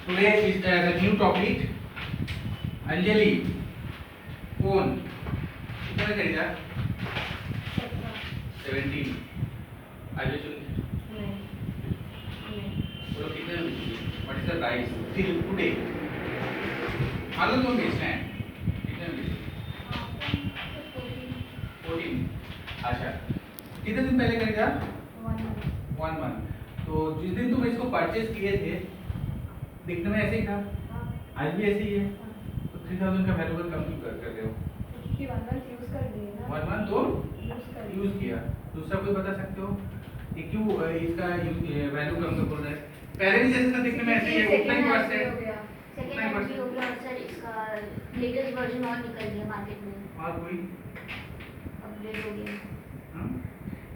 Today is the new topic. Anjali phone कितना करेगा 17 आज बोलो कितने what is the price till today मालूम तो बेचना है कितने में 14 अच्छा कितने दिन पहले करेगा 1 मंथ तो जिस दिन तुम इसको परचेज किए थे देखने में ऐसे ही था आज भी ऐसे ही है तो 3000 का वैल्यू कम क्यों कर रहे हो कि 1 मंथ यूज कर लिए ना 1 मंथ तो यूज किया दूसरा कोई बता सकते हो ये क्यों इसका वैल्यू कम क्यों बोल रहा है पहले भी जैसे देखने में ऐसे ही है उतना ही वर्ष है सेकंड हैंड भी हो गया और सर इसका लेटेस्ट वर्जन और निकल गया मार्केट में और कोई अपडेट हो गया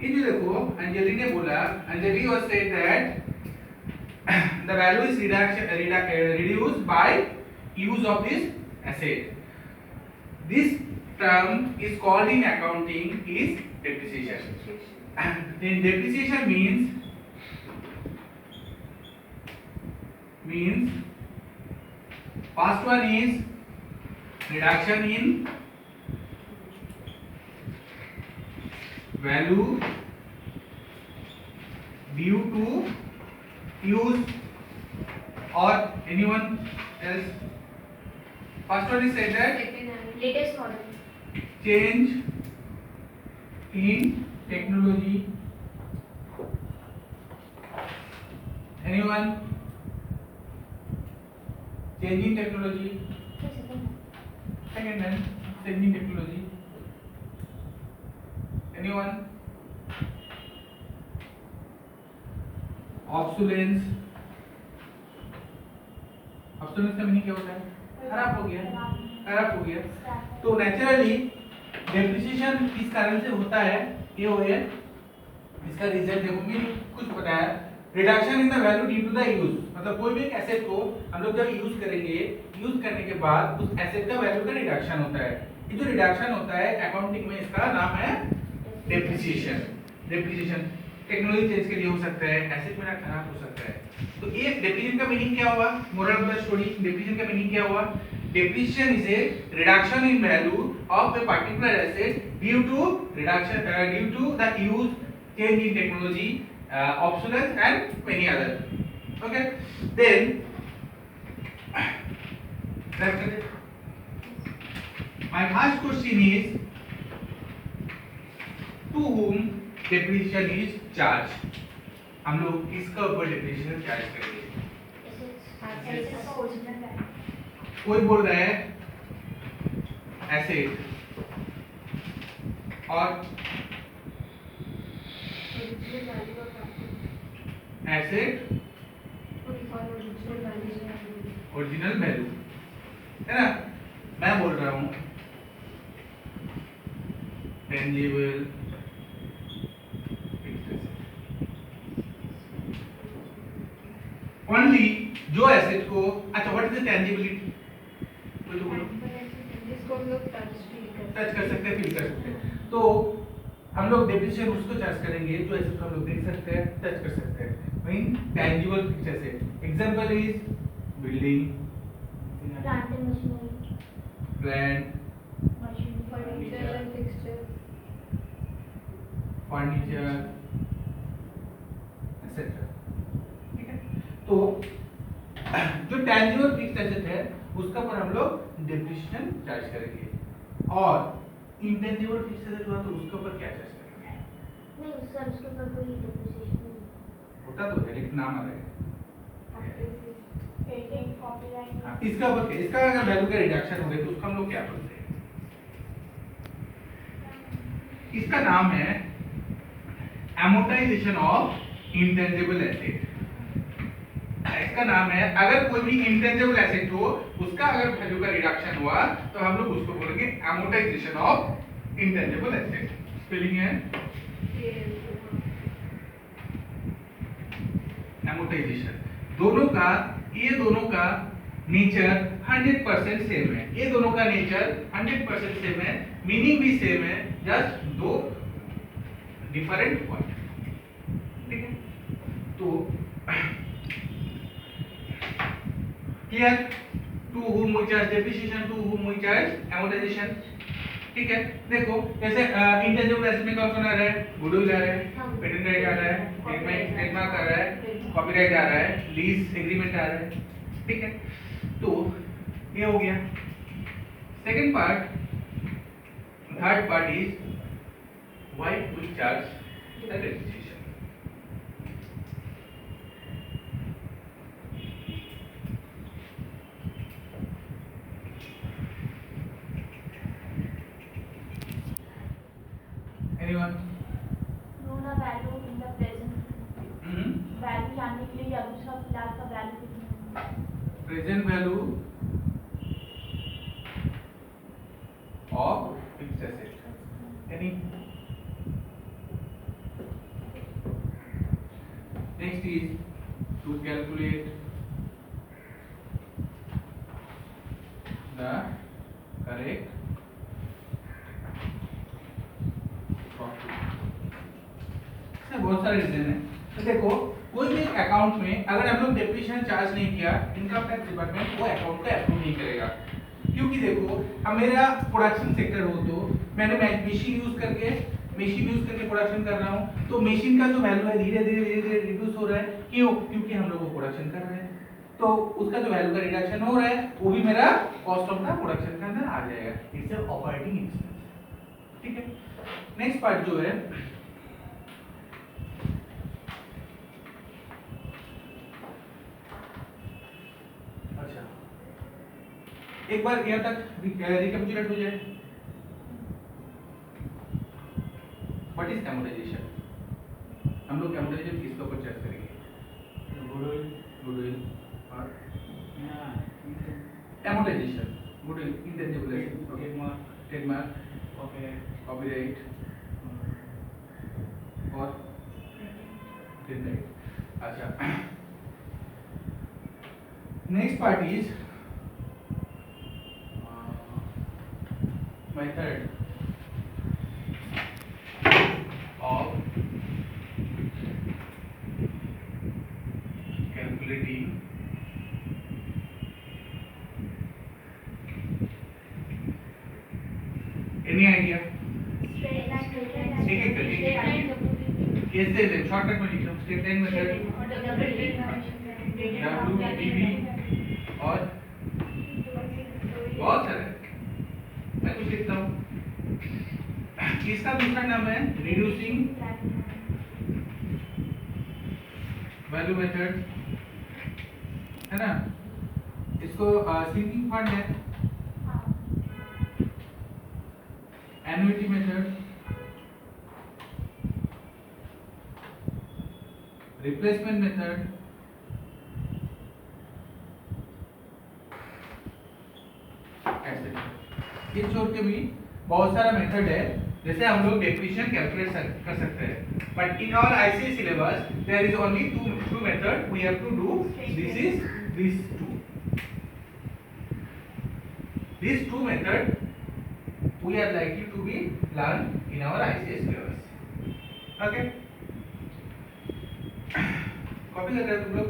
ये जो देखो अंजलि ने बोला Anjali was said that the value is reduced by use of this asset this term is called in accounting is depreciation then depreciation means first one is reduction in value due to use or anyone else first one is said that latest model change in technology anyone change in technology second hand change in technology anyone obsolescence obsolescence का meaning क्या होता है खराब हो गया तो naturally depreciation किस कारण से होता है ये हो है इसका रिजल्ट देखो मैंने कुछ बताया reduction in the value due to the use मतलब कोई भी एक एसेट को हम लोग जब यूज करेंगे यूज करने के बाद उस एसेट का वैल्यू का रिडक्शन होता है ये जो रिडक्शन होता है अकाउंटिंग में इसका नाम है डेप्रिसिएशन टेक्नोलॉजी चेंज के लिए हो सकता है एसेट मेरा खराब हो सकता है तो ये डेप्रिसिएशन का मीनिंग क्या हुआ moral of the story depreciation का मीनिंग क्या हुआ depreciation is a reduction in value of a particular asset due to due to the use change in technology obsolescence and many other okay then my first question is to whom depreciation is charged हम लोग किसका ऊपर depreciation charge करेंगे कोई बोल रहा है asset और एसेट ओरिजिनल वैल्यू है ना मैं बोल रहा हूं टेंजिबल ओनली जो एसेट को अच्छा व्हाट इज द टेंजिबिलिटी जिसको हम लोग टच कर सकते हैं फील कर सकते हैं तो हम लोग डेप्रिसिएशन उसको चार्ज करेंगे जो ऐसे हम लोग देख सकते हैं टच कर सकते हैं mean tangible fixed asset example is building plant and machinery plant furniture and fixture furniture etcetera ठीक है तो जो टेंजिबल फिक्स्ड एसेट है उसका पर हम लोग डेप्रिसिएशन चार्ज करेंगे और इंटेंजिबल फिक्स्ड एसेट हुआ तो उसके ऊपर क्या चार्ज करेंगे नहीं सर उसके ऊपर कोई डेप्रिसिएशन नहीं होता तो है लेकिन नाम अलग है पेटेंट कॉपीराइट इसका ऊपर इसका अगर वैल्यू का रिडक्शन हो गया तो उसका हम लोग क्या बोलते हैं इसका नाम है amortization ऑफ इंटेंजिबल एसेट इसका नाम है अगर कोई भी इंटेंजिबल एसेट हो उसका अगर वैल्यू का रिडक्शन हुआ तो हम लोग उसको बोलेंगे amortization of intangible asset spelling है amortization दोनों का नेचर 100% सेम है ये दोनों का नेचर 100% सेम है मीनिंग भी सेम है जस्ट दो डिफरेंट वर्ड ठीक है तो clear? To whom we charge depreciation, to whom we charge amortization. ठीक है, देखो जैसे इंटेंजिबल एसेट में कौन कौन आ रहा है? गुडविल आ रहा है, पेटेंट राइट आ रहा है, ट्रेडमार्क आ रहा है, कॉपीराइट आ रहा है, लीज एग्रीमेंट आ रहा है, ठीक है? तो ये हो गया second part. Third part is why we charge the depreciation. Anyone? No the value in the present value जानने के लिए या दूसरा फिलहाल का वैल्यू कितना है. Present value of fixed asset. Any? Next is to calculate the correct profit. इसमें बहुत सारे रीजन है. तो देखो कोई भी एक अकाउंट में अगर हम लोग डेप्रिसिएशन चार्ज नहीं किया, इनकम टैक्स डिपार्टमेंट वो अकाउंट को अप्रूव नहीं करेगा. क्योंकि देखो अब मेरा प्रोडक्शन सेक्टर हो तो मैंने मशीन यूज करके प्रोडक्शन कर रहा हूँ, तो मशीन का जो वैल्यू है धीरे धीरे रिड्यूस हो रहा है. क्यों? क्योंकि हम लोग वो प्रोडक्शन कर रहे हैं, तो उसका जो वैल्यू का रिडक्शन हो रहा है वो भी मेरा कॉस्ट ऑफ द प्रोडक्शन के अंदर आ जाएगा. It's operating expense. ठीक है. नेक्स्ट पार्ट जो है अच्छा एक बार यहाँ तक रिकैपिचुलेट हो जाए. What is amortisation? हम लोग एमोर्टाइजेशन किस पर चर्चा करेंगे? गुडविल और amortisation. Goodwill, intangible asset, trademark, copyright और पेटेंट. अच्छा next part is method of calculating any idea? कैसे शॉर्टकट में लिखो. स्ट्रेट लाइन मेथड, WDV और बहुत सारे. मैं कुछ लिखता हूँ. इसका दूसरा नाम है रिड्यूसिंग वैल्यू मेथड, है ना? इसको सिंकिंग फंड है, एन्युटी मेथड, रिप्लेसमेंट मेथड, ये छोड़ के भी बहुत सारा मेथड है जैसे हम लोग डेप्रिसिएशन कैलकुलेट कर सकते हैं. But in our ICS syllabus there is only two method we have to do. This is these two method we are likely to be learned in our ICS syllabus. Okay? Copy कर रहे हो तुम लोग?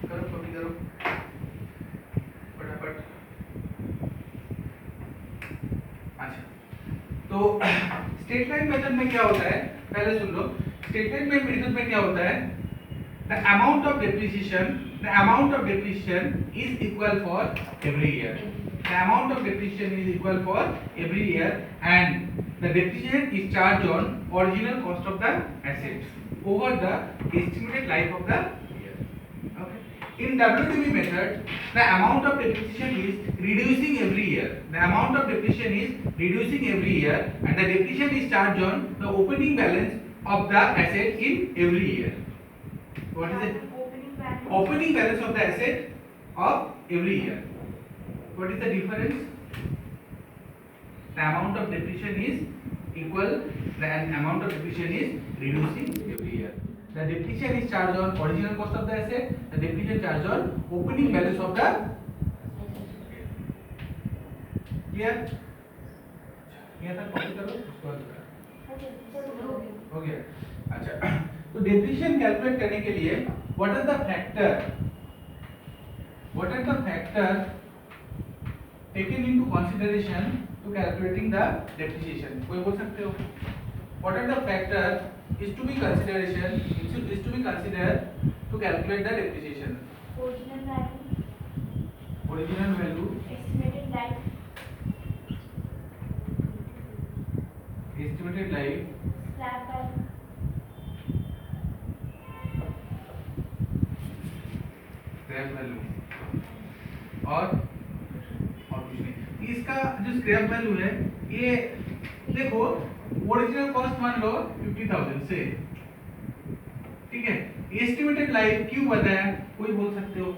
करो copy करो फटाफट. अच्छा तो स्ट्रेट लाइन मेथड में क्या होता है पहले सुन लो. स्ट्रेट लाइन मेथड में क्या होता है? The amount of depreciation is equal for every year. The amount of depreciation is equal for every year, and the depreciation is charged on original cost of the asset over the estimated life of the year. Okay. In WDV method, the amount of depreciation is reducing every year. The amount of depreciation is reducing every year, and the depreciation is charged on the opening balance of the asset in every year. What is it? Opening balance of the asset of every year. What is the difference? The amount of depreciation is equal. The amount of depreciation is reducing every year. The depreciation is charged on original cost of the asset. The depreciation charged on opening balance of the. Clear? यहाँ तक copy करो. हो गया. अच्छा तो depreciation calculate करने के लिए what is the factor what are the factors taken into consideration to calculating the depreciation? कोई बोल सकते हो? What are the factors is to be considered to calculate the depreciation? Original value, Original value, estimated life, estimated life, scrap value, scrap value और कुछ नहीं। इसका जो scrap value है ये देखो ओरिजिनल कॉस्ट मान लो 50,000 से, ठीक है। एस्टिमेटेड लाइफ क्यों बताया, कोई बोल सकते हो?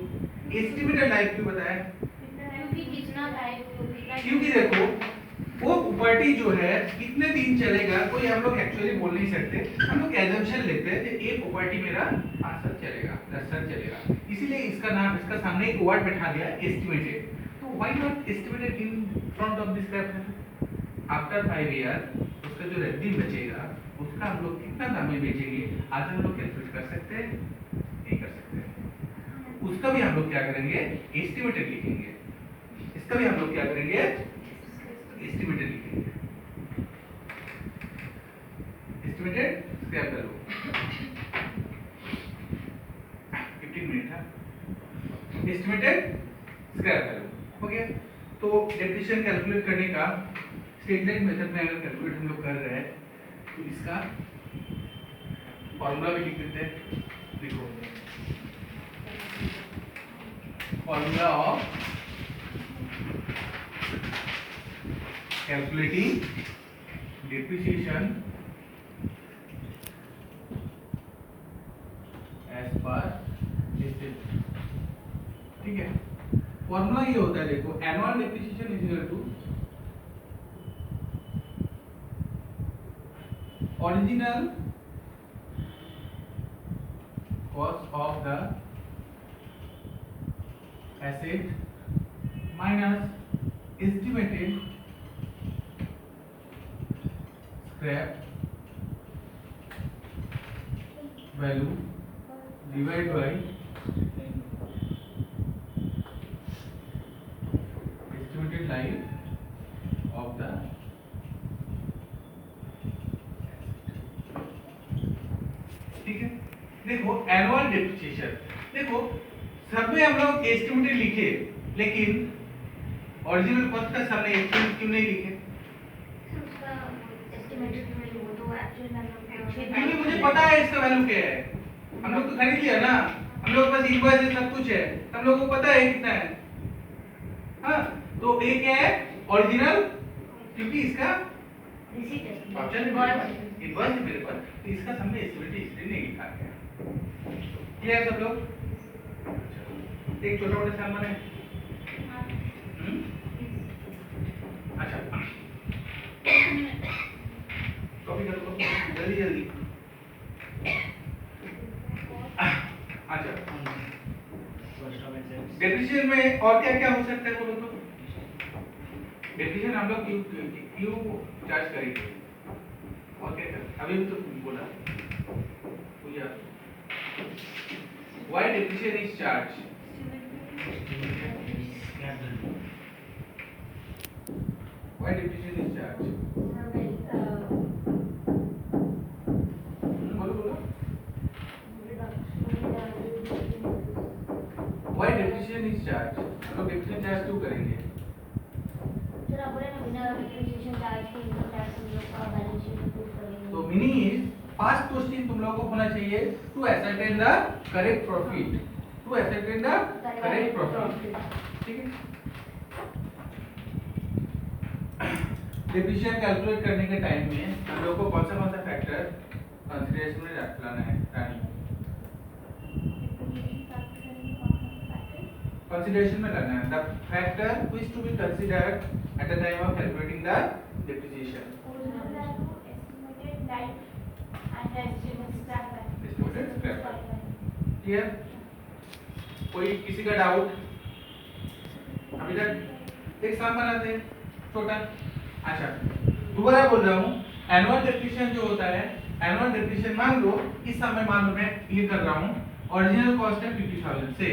एस्टिमेटेड लाइफ क्यों बताया? क्योंकि कितना लाइफ क्योंकि देखो वो प्रॉपर्टी जो है कितने दिन चलेगा कोई हम लोग एक्चुअली बोल नहीं सकते, हम लोग एजम्पशन लेते हैं कि एक प्रॉपर्टी मेरा 5 साल चलेगा 10 साल चलेगा, इसीलिए इसका नाम इसका सामने एक वर्ड बैठा दिया एस्टिमेटेड। तो why not estimated in front of this scrap? After 5 year उसका जो रेवेन्यू बचेगा उसका हम लोग कितना दाम में बेचेंगे आज हम लोग कैलकुलेट कर सकते हैं? नहीं कर सकते। उसका भी हम लोग क्या करेंगे? एस्टिमेटेड लिखेंगे। इसका भी हम लोग क्या करेंगे? एस्टिमेटेड लिखेंगे। एस्टिमेटेड स्क्रैप वैल्यू 15 मिनट है। एस्टिमेटेड स्क्रैप वैल्यू हो गया। तो डेप्रिसिएशन कैलकुलेट करने का स्ट्रेट लाइन मेथड में अगर कैलकुलेट हम लोग कर रहे हैं तो इसका फॉर्मूला भी लिख देते हैं। देखो formula of calculating depreciation as per listed, ठीक है। फॉर्मूला ये होता है देखो annual depreciation is equal to original cost of the asset minus estimated scrap value divided by estimated life of the ठीक है। देखो एनुअल डेप्रिसिएशन देखो सब में हम लोग एस्टिमेटेड लिखे लेकिन ओरिजिनल कॉस्ट का सामने एस्टिमेट क्यों नहीं लिखे? क्योंकि मुझे पता है इसका वैल्यू क्या है, हम लोग तो खरीद लिया ना, हम लोग के पास इनवॉइस है सब कुछ है, हम लोगों को पता है कितना है। हाँ तो ये क्या है? ओरिजिनल, क्योंकि इसका ऑप्शन है इनवॉइस है मेरे पास, तो इसका सामने एस्टिमेटेड हिस्ट्री नहीं लिखा गया। क्लियर सब लोग? एक छोटा मोटा सामान है। अच्छा कॉपी करो जल्दी जल्दी। अच्छा डेप्रिसिएशन में और क्या क्या हो सकता है बोलो तो? डेप्रिसिएशन हम लोग क्यों चार्ज करेंगे और क्या करें? अभी तो बोला Pooja why depreciation is charge? Why depreciation is charge? Why depreciation is charged? हम लोग depreciation charge क्यों करेंगे? सर आप बोले ना बिना डेप्रिसिएशन चार्ज के इनकम टैक्स हम लोग का बैलेंस शीट में पुट करेंगे। तो मीनिंग इज फर्स्ट क्वेश्चन तुम लोगों को होना चाहिए to ascertain the correct profit, to ascertain the correct profit, ठीक है। डेप्रिसिएशन कैलकुलेट करने के टाइम में हम लोग को कौन सा फैक्टर कंसीडरेशन में लाना है रानी? consideration में लाना है the factor which to be considered at the time of calculating the depreciation. original value, estimated life, and estimated scrap value. Estimated scrap value. Clear? कोई किसी का डाउट? अभी तक एक सम बनाते हैं छोटा। अच्छा दोबारा बोल रहा हूँ एनुअल डेप्रिसिएशन जो होता है एनुअल डेप्रिसिएशन मान लो इस समय मान लो मैं ये कर रहा हूँ ओरिजिनल कॉस्ट है 50,000 से